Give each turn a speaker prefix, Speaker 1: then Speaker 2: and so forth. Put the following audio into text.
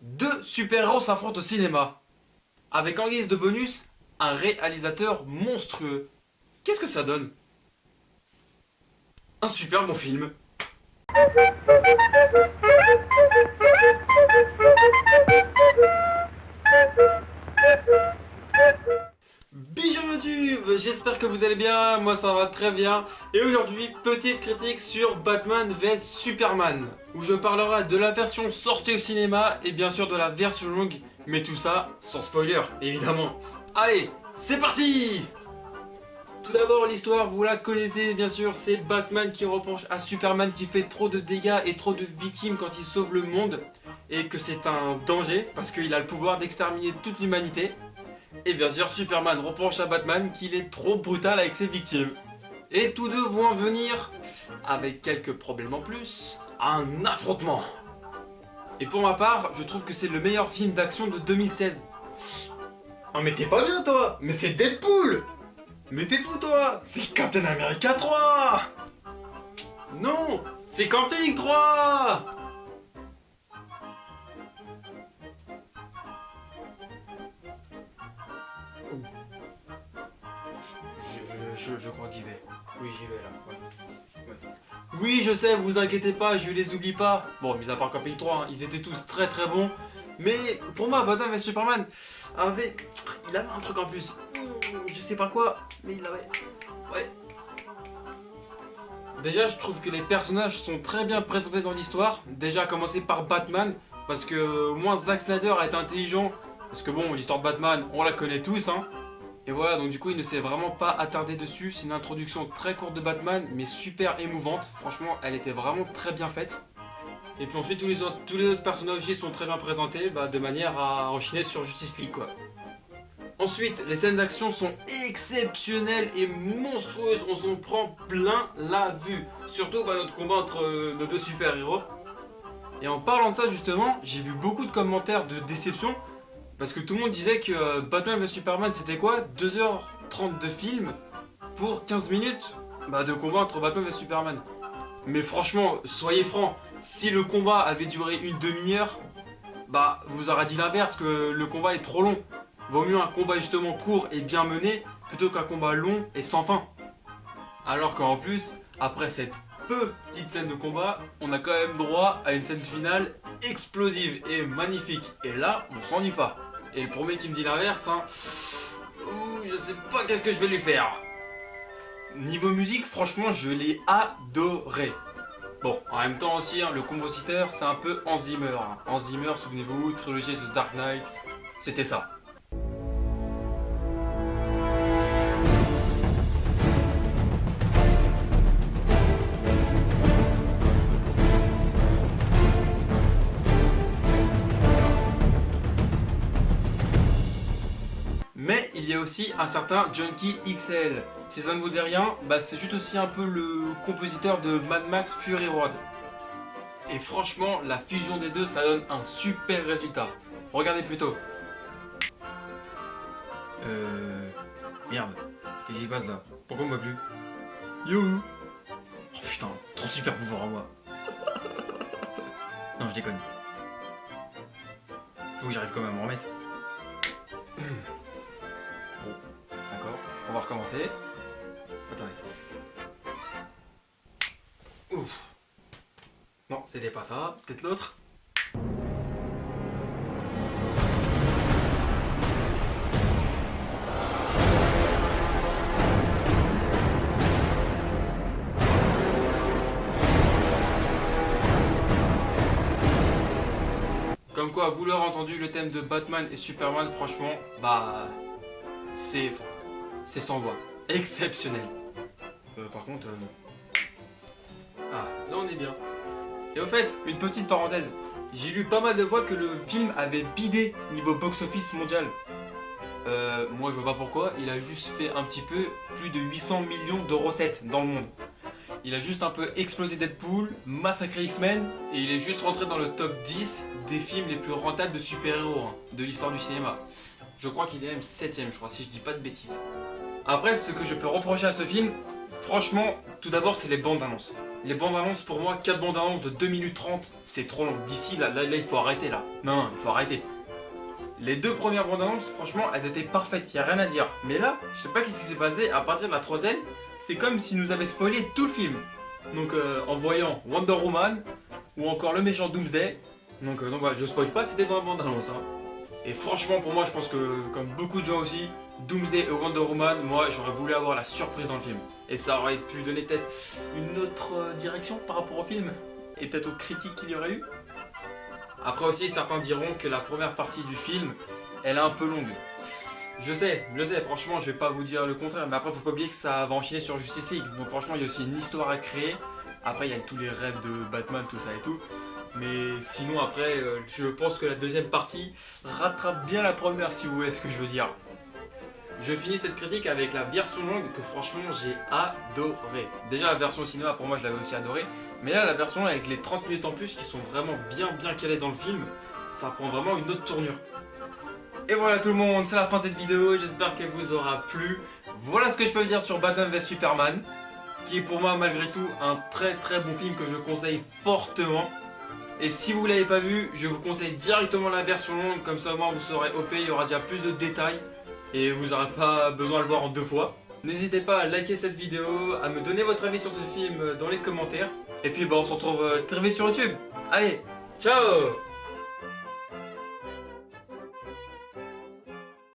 Speaker 1: Deux super-héros s'affrontent au cinéma. Avec en guise de bonus, un réalisateur monstrueux. Qu'est-ce que ça donne? Un super bon film. Bijou YouTube, j'espère que vous allez bien, moi ça va très bien. Et aujourd'hui, petite critique sur Batman vs Superman, où je parlerai de la version sortie au cinéma et bien sûr de la version longue, mais tout ça sans spoiler, évidemment. Allez, c'est parti! Tout d'abord, l'histoire, vous la connaissez bien sûr, c'est Batman qui reproche à Superman qui fait trop de dégâts et trop de victimes quand il sauve le monde, et que c'est un danger parce qu'il a le pouvoir d'exterminer toute l'humanité. Et bien sûr, Superman reproche à Batman qu'il est trop brutal avec ses victimes. Et tous deux vont en venir, avec quelques problèmes en plus, à un affrontement. Et pour ma part, je trouve que c'est le meilleur film d'action de 2016.
Speaker 2: Oh mais t'es pas bien toi. Mais c'est Deadpool.
Speaker 1: Mais t'es fou toi!
Speaker 2: C'est Captain America 3.
Speaker 1: Non! C'est Camping 3! Je crois que j'y vais. Oui, j'y vais là. Ouais. Oui, je sais, vous inquiétez pas, je les oublie pas. Bon, mis à part Camping 3, hein, ils étaient tous très très bons. Mais pour moi, Batman vs Superman il avait un truc en plus. Je sais pas quoi, mais il avait. Ouais. Déjà, je trouve que les personnages sont très bien présentés dans l'histoire. Déjà, à commencer par Batman, parce que au moins Zack Snyder a été intelligent. Parce que bon, l'histoire de Batman, on la connaît tous, hein. Et voilà, donc du coup, il ne s'est vraiment pas attardé dessus. C'est une introduction très courte de Batman, mais super émouvante. Franchement, elle était vraiment très bien faite. Et puis ensuite, tous les autres personnages aussi sont très bien présentés, de manière à enchaîner sur Justice League, quoi. Ensuite, les scènes d'action sont exceptionnelles et monstrueuses. On s'en prend plein la vue. Surtout notre combat entre nos deux super-héros. Et en parlant de ça, justement, j'ai vu beaucoup de commentaires de déception. Parce que tout le monde disait que Batman vs Superman, c'était quoi? 2h30 de film pour 15 minutes de combat entre Batman vs Superman. Mais franchement, soyez francs, si le combat avait duré une demi-heure, vous aurez dit l'inverse, que le combat est trop long. Vaut mieux un combat justement court et bien mené, plutôt qu'un combat long et sans fin. Alors qu'en plus, après cette petite scène de combat, on a quand même droit à une scène finale explosive et magnifique. Et là, on s'ennuie pas. Et le premier qui me dit l'inverse, je sais pas qu'est-ce que je vais lui faire. Niveau musique, franchement, je l'ai adoré. Bon, en même temps aussi, le compositeur, c'est un peu Hans Zimmer. Hans Zimmer, souvenez-vous, trilogie de Dark Knight, c'était ça. Mais il y a aussi un certain Junkie XL. Si ça ne vous dit rien, c'est juste aussi un peu le compositeur de Mad Max Fury Road. Et franchement, la fusion des deux, ça donne un super résultat. Regardez plutôt. Merde, qu'est-ce qui se passe là? Pourquoi on me voit plus? Youhou! Oh putain, trop de super pouvoir en moi. Non, je déconne. Faut que j'arrive quand même à m'en remettre. Bon, d'accord, on va recommencer. Attendez. Ouf. Non, c'était pas ça, peut-être l'autre. Comme quoi, vous l'aurez entendu, le thème de Batman et Superman, franchement, c'est sans voix. Exceptionnel. Par contre, là on est bien. Et au fait, une petite parenthèse. J'ai lu pas mal de fois que le film avait bidé niveau box-office mondial. Moi je vois pas pourquoi, il a juste fait un petit peu plus de 800 millions de recettes dans le monde. Il a juste un peu explosé Deadpool, massacré X-Men, et il est juste rentré dans le top 10 des films les plus rentables de super-héros de l'histoire du cinéma. Je crois qu'il est même 7ème, je crois, si je dis pas de bêtises. Après, ce que je peux reprocher à ce film, franchement, tout d'abord, c'est les bandes annonces. Les bandes annonces pour moi, 4 bandes annonces de 2 minutes 30, c'est trop long. D'ici là, il faut arrêter là. Non, il faut arrêter. Les 2 premières bandes annonces, franchement, elles étaient parfaites, y a rien à dire. Mais là, je sais pas qu'est-ce qui s'est passé, à partir de la 3ème, c'est comme s'ils nous avaient spoilé tout le film. Donc en voyant Wonder Woman, ou encore le méchant Doomsday, donc voilà, je spoil pas, c'était dans la bande annonce. Hein. Et franchement, pour moi, je pense que, comme beaucoup de gens aussi, Doomsday et Wonder Woman, moi, j'aurais voulu avoir la surprise dans le film. Et ça aurait pu donner peut-être une autre direction par rapport au film, et peut-être aux critiques qu'il y aurait eu. Après aussi, certains diront que la première partie du film, elle est un peu longue. Je sais, franchement, je vais pas vous dire le contraire, mais après, faut pas oublier que ça va enchaîner sur Justice League. Donc franchement, il y a aussi une histoire à créer. Après, il y a tous les rêves de Batman, tout ça et tout. Mais sinon, après, je pense que la deuxième partie rattrape bien la première, si vous voyez ce que je veux dire. Je finis cette critique avec la version longue que franchement j'ai adoré. Déjà la version au cinéma pour moi je l'avais aussi adoré. Mais là la version avec les 30 minutes en plus qui sont vraiment bien calées dans le film, ça prend vraiment une autre tournure. Et voilà tout le monde, c'est la fin de cette vidéo, j'espère qu'elle vous aura plu. Voilà ce que je peux vous dire sur Batman vs Superman, qui est pour moi malgré tout un très bon film que je conseille fortement. Et si vous ne l'avez pas vu, je vous conseille directement la version longue, comme ça au moins vous saurez OP, il y aura déjà plus de détails. Et vous n'aurez pas besoin de le voir en 2 fois. N'hésitez pas à liker cette vidéo, à me donner votre avis sur ce film dans les commentaires. Et puis on se retrouve très vite sur YouTube. Allez, ciao!